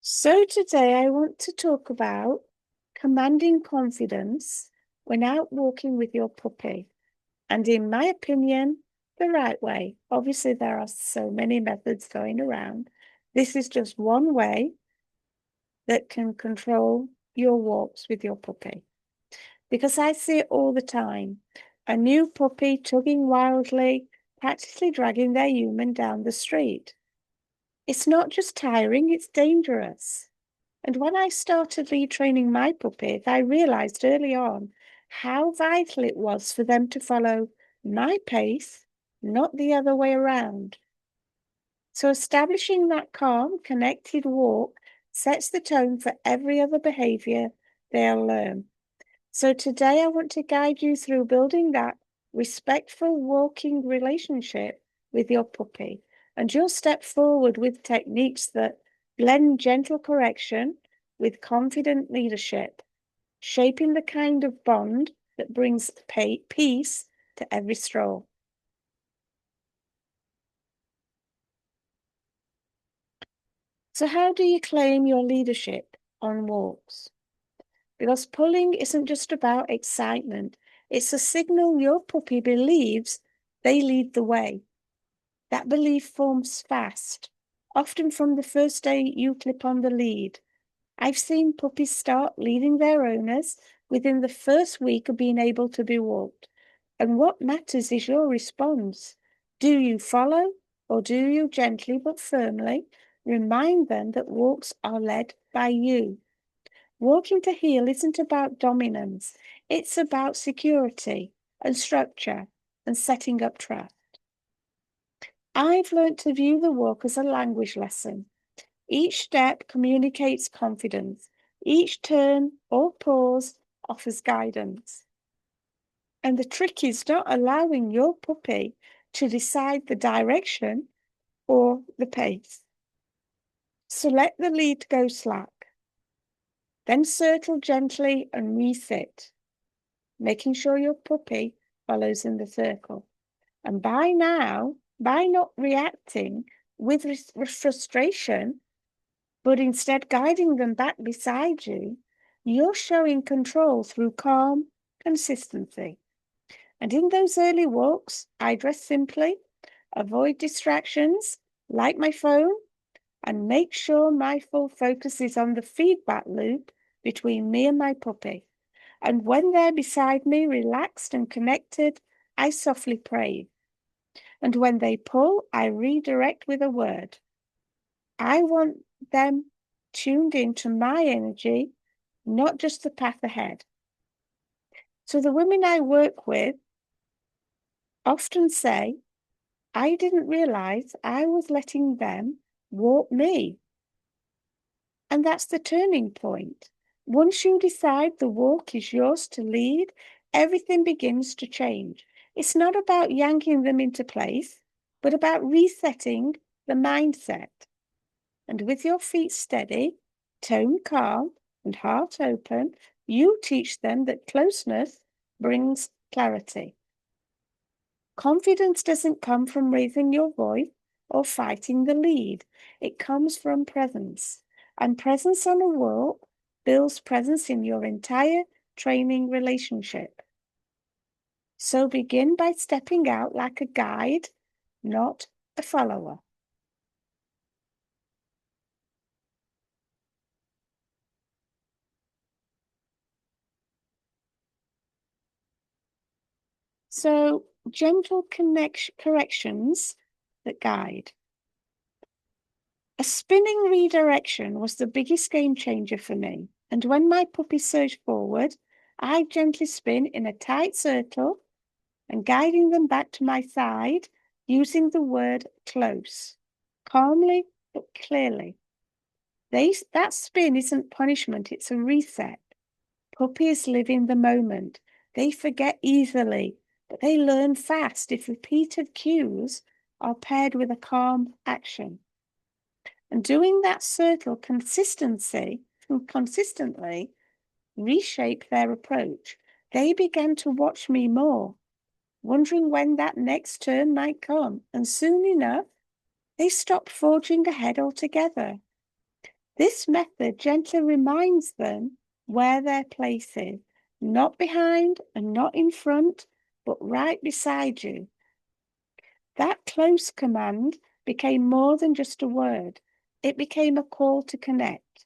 So today I want to talk about commanding confidence when out walking with your puppy. And in my opinion, the right way. Obviously, there are so many methods going around. This is just one way that can control your walks with your puppy. Because I see it all the time. A new puppy tugging wildly, practically dragging their human down the street. It's not just tiring, it's dangerous. And when I started lead training my puppies, I realized early on how vital it was for them to follow my pace, not the other way around. So establishing that calm, connected walk sets the tone for every other behavior they'll learn. So today I want to guide you through building that respectful walking relationship with your puppy. And you'll step forward with techniques that blend gentle correction with confident leadership, shaping the kind of bond that brings peace to every stroll. So how do you claim your leadership on walks? Because pulling isn't just about excitement. It's a signal your puppy believes they lead the way. That belief forms fast, often from the first day you clip on the lead. I've seen puppies start leading their owners within the first week of being able to be walked. And what matters is your response. Do you follow, or do you gently but firmly remind them that walks are led by you? Walking to heel isn't about dominance. It's about security and structure and setting up trust. I've learnt to view the walk as a language lesson. Each step communicates confidence. Each turn or pause offers guidance. And the trick is not allowing your puppy to decide the direction or the pace. So let the lead go slack. Then circle gently and resit, making sure your puppy follows in the circle. And by not reacting with frustration, but instead guiding them back beside you, you're showing control through calm consistency. And in those early walks, I dress simply, avoid distractions like my phone, and make sure my full focus is on the feedback loop between me and my puppy. And when they're beside me, relaxed and connected, I softly praise. And when they pull, I redirect with a word. I want them tuned into my energy, not just the path ahead. So the women I work with often say, I didn't realize I was letting them walk me. And that's the turning point. Once you decide the walk is yours to lead, everything begins to change. It's not about yanking them into place, but about resetting the mindset. And with your feet steady, tone calm, and heart open, you teach them that closeness brings clarity. Confidence doesn't come from raising your voice or fighting the lead. It comes from presence. And presence on a walk builds presence in your entire training relationship. So begin by stepping out like a guide, not a follower. So gentle corrections that guide. A spinning redirection was the biggest game changer for me. And when my puppy surged forward, I gently spin in a tight circle and guiding them back to my side using the word close, calmly but clearly. That spin isn't punishment, it's a reset. Puppies live in the moment. They forget easily, but they learn fast if repeated cues are paired with a calm action. And doing that circle consistently reshape their approach. They began to watch me more, wondering when that next turn might come. And soon enough, they stopped forging ahead altogether. This method gently reminds them where their place is, not behind and not in front, but right beside you. That close command became more than just a word. It became a call to connect.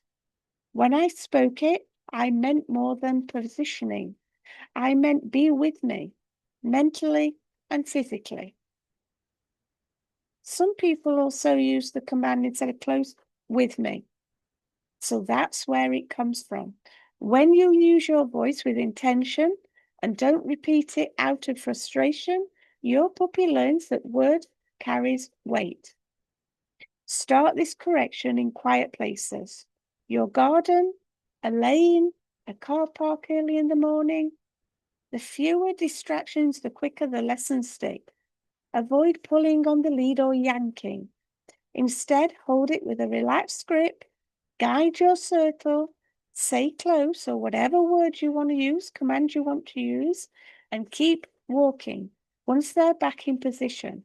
When I spoke it, I meant more than positioning. I meant be with me, mentally and physically. Some people also use the command instead of close with me. So that's where it comes from. When you use your voice with intention and don't repeat it out of frustration, your puppy learns that word carries weight. Start this correction in quiet places. Your garden, a lane, a car park early in the morning. The fewer distractions, the quicker the lessons stick. Avoid pulling on the lead or yanking. Instead, hold it with a relaxed grip. Guide your circle. Say close or whatever word you want to use, command you want to use, and keep walking once they're back in position.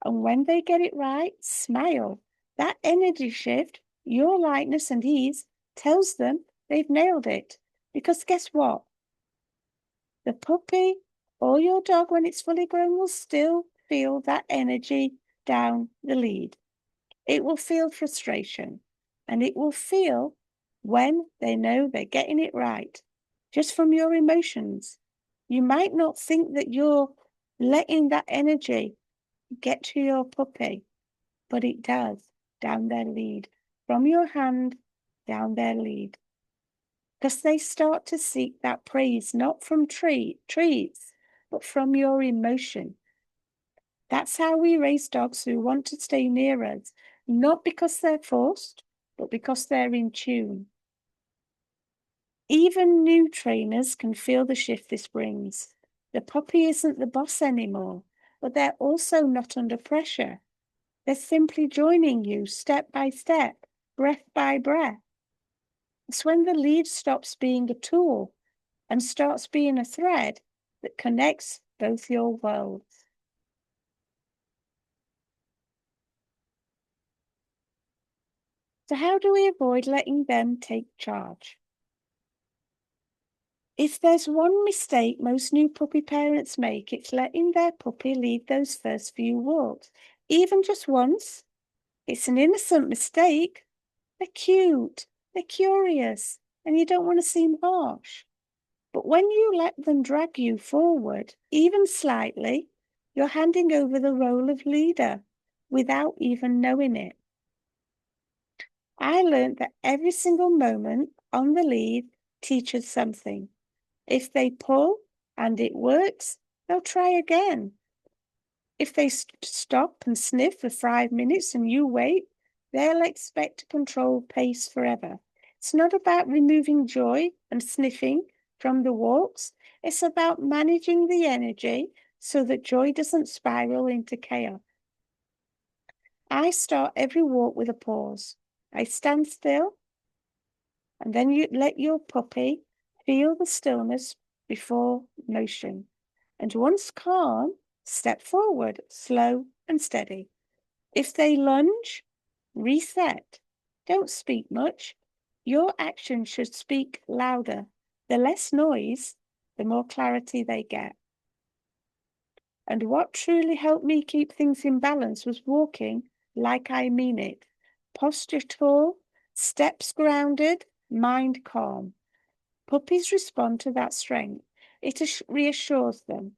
And when they get it right, smile. That energy shift, your lightness and ease, tells them they've nailed it. Because guess what? The puppy or your dog, when it's fully grown, will still feel that energy down the lead. It will feel frustration, and it will feel when they know they're getting it right, just from your emotions. You might not think that you're letting that energy get to your puppy, but it does down their lead, from your hand down their lead. Because they start to seek that praise, not from treats, but from your emotion. That's how we raise dogs who want to stay near us, not because they're forced, but because they're in tune. Even new trainers can feel the shift this brings. The puppy isn't the boss anymore, but they're also not under pressure. They're simply joining you step by step, breath by breath. It's when the lead stops being a tool and starts being a thread that connects both your worlds. So how do we avoid letting them take charge? If there's one mistake most new puppy parents make, it's letting their puppy lead those first few walks, even just once. It's an innocent mistake. They're cute, they're curious, and you don't want to seem harsh. But when you let them drag you forward, even slightly, you're handing over the role of leader without even knowing it. I learned that every single moment on the lead teaches something. If they pull and it works, they'll try again. If they stop and sniff for 5 minutes and you wait, they'll expect to control pace forever. It's not about removing joy and sniffing from the walks. It's about managing the energy so that joy doesn't spiral into chaos. I start every walk with a pause. I stand still, and then you let your puppy feel the stillness before motion. And once calm, step forward, slow and steady. If they lunge, reset. Don't speak much. Your action should speak louder. The less noise, the more clarity they get. And what truly helped me keep things in balance was walking like I mean it. Posture tall, steps grounded, mind calm. Puppies respond to that strength. It reassures them.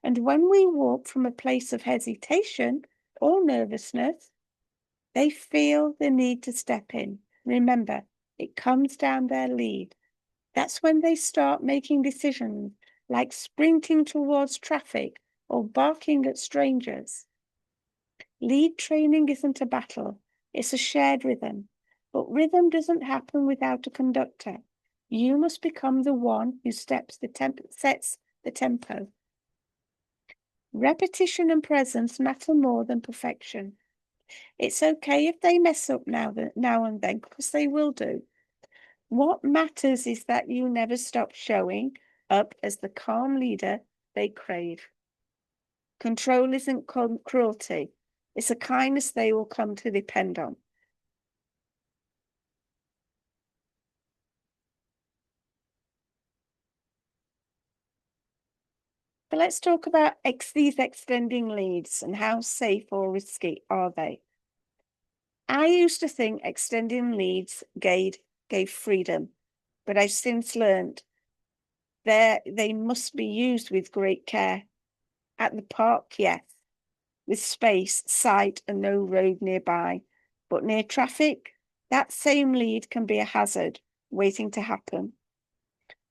And when we walk from a place of hesitation or nervousness, they feel the need to step in. Remember, it comes down their lead. That's when they start making decisions like sprinting towards traffic or barking at strangers. Lead training isn't a battle, it's a shared rhythm. But rhythm doesn't happen without a conductor. You must become the one who sets the tempo. Repetition and presence matter more than perfection. It's okay if they mess up now and then, because they will do. What matters is that you never stop showing up as the calm leader they crave. Control isn't cruelty. It's a kindness they will come to depend on. But let's talk about these extending leads and how safe or risky are they? I used to think extending leads gave freedom, but I've since learned they must be used with great care. At the park, yes, with space, sight, and no road nearby. But near traffic, that same lead can be a hazard waiting to happen.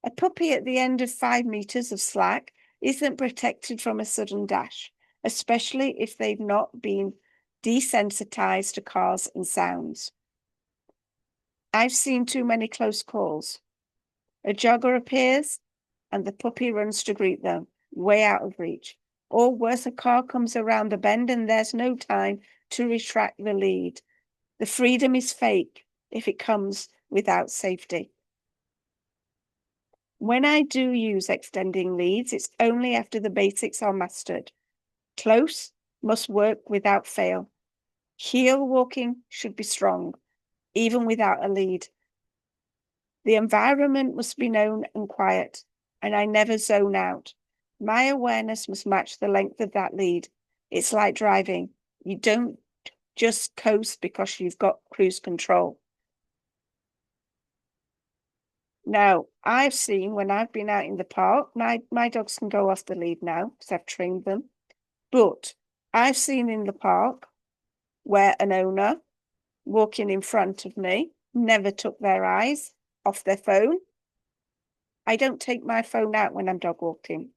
A puppy at the end of 5 meters of slack isn't protected from a sudden dash, especially if they've not been desensitized to cars and sounds. I've seen too many close calls. A jogger appears and the puppy runs to greet them, way out of reach. Or worse, a car comes around the bend and there's no time to retract the lead. The freedom is fake if it comes without safety. When I do use extending leads, it's only after the basics are mastered. Close must work without fail. Heel walking should be strong, even without a lead. The environment must be known and quiet, and I never zone out. My awareness must match the length of that lead. It's like driving. You don't just coast because you've got cruise control. Now, I've seen when I've been out in the park, my dogs can go off the lead now because I've trained them. But I've seen in the park where an owner walking in front of me never took their eyes off their phone. I don't take my phone out when I'm dog walking.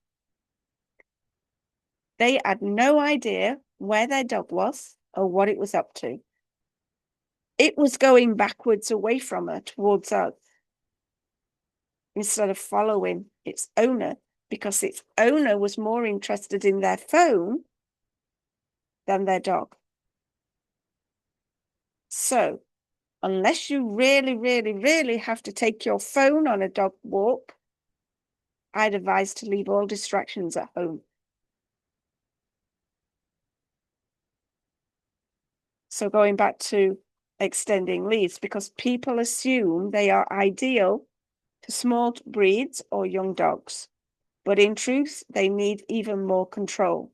They had no idea where their dog was or what it was up to. It was going backwards away from her towards us instead of following its owner, because its owner was more interested in their phone than their dog. So, unless you really, really, really have to take your phone on a dog walk, I'd advise to leave all distractions at home. So going back to extending leads, because people assume they are ideal to small breeds or young dogs, but in truth, they need even more control.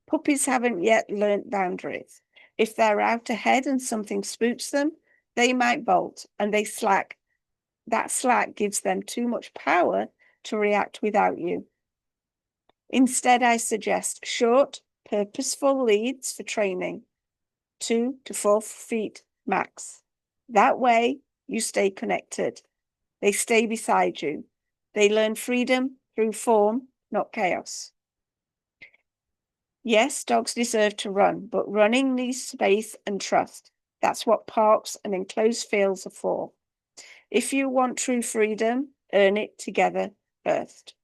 Puppies haven't yet learnt boundaries. If they're out ahead and something spooks them, they might bolt and they slack. That slack gives them too much power to react without you. Instead, I suggest short, purposeful leads for training, 2 to 4 feet max. That way, you stay connected. They stay beside you. They learn freedom through form, not chaos. Yes, dogs deserve to run, but running needs space and trust. That's what parks and enclosed fields are for. If you want true freedom, earn it together first.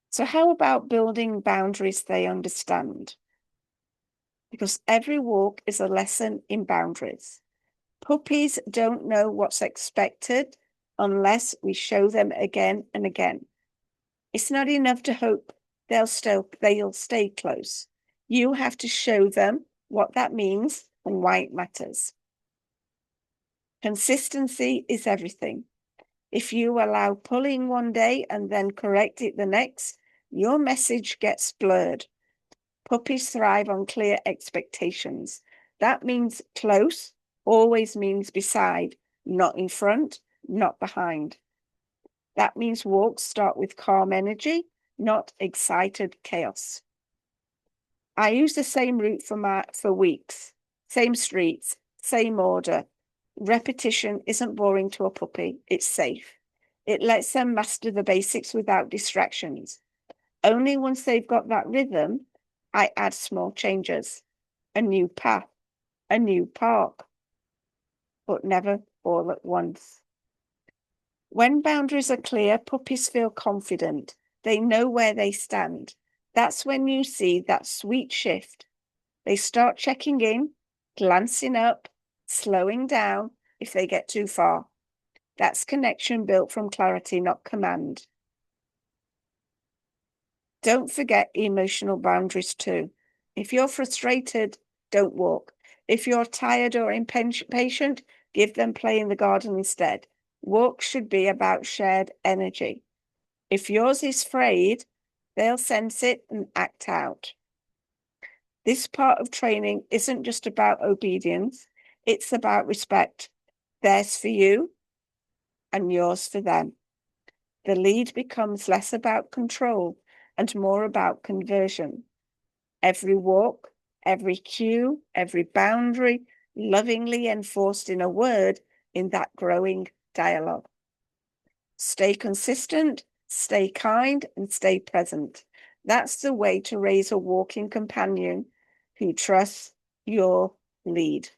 So how about building boundaries they understand? Because every walk is a lesson in boundaries. Puppies don't know what's expected unless we show them again and again. It's not enough to hope they'll stay close. You have to show them what that means and why it matters. Consistency is everything. If you allow pulling one day and then correct it the next, your message gets blurred. Puppies thrive on clear expectations. That means close always means beside, not in front, not behind. That means walks start with calm energy, not excited chaos. I use the same route for weeks, same streets, same order. Repetition isn't boring to a puppy, it's safe. It lets them master the basics without distractions. Only once they've got that rhythm, I add small changes, a new path, a new park, but never all at once. When boundaries are clear, puppies feel confident. They know where they stand. That's when you see that sweet shift. They start checking in, glancing up, slowing down if they get too far. That's connection built from clarity, not command. Don't forget emotional boundaries too. If you're frustrated, don't walk. If you're tired or impatient, give them play in the garden instead. Walks should be about shared energy. If yours is frayed, they'll sense it and act out. This part of training isn't just about obedience, it's about respect. Theirs for you and yours for them. The lead becomes less about control and more about conversion. Every walk, every cue, every boundary, lovingly enforced in a word in that growing dialogue. Stay consistent, stay kind, and stay present. That's the way to raise a walking companion who trusts your lead.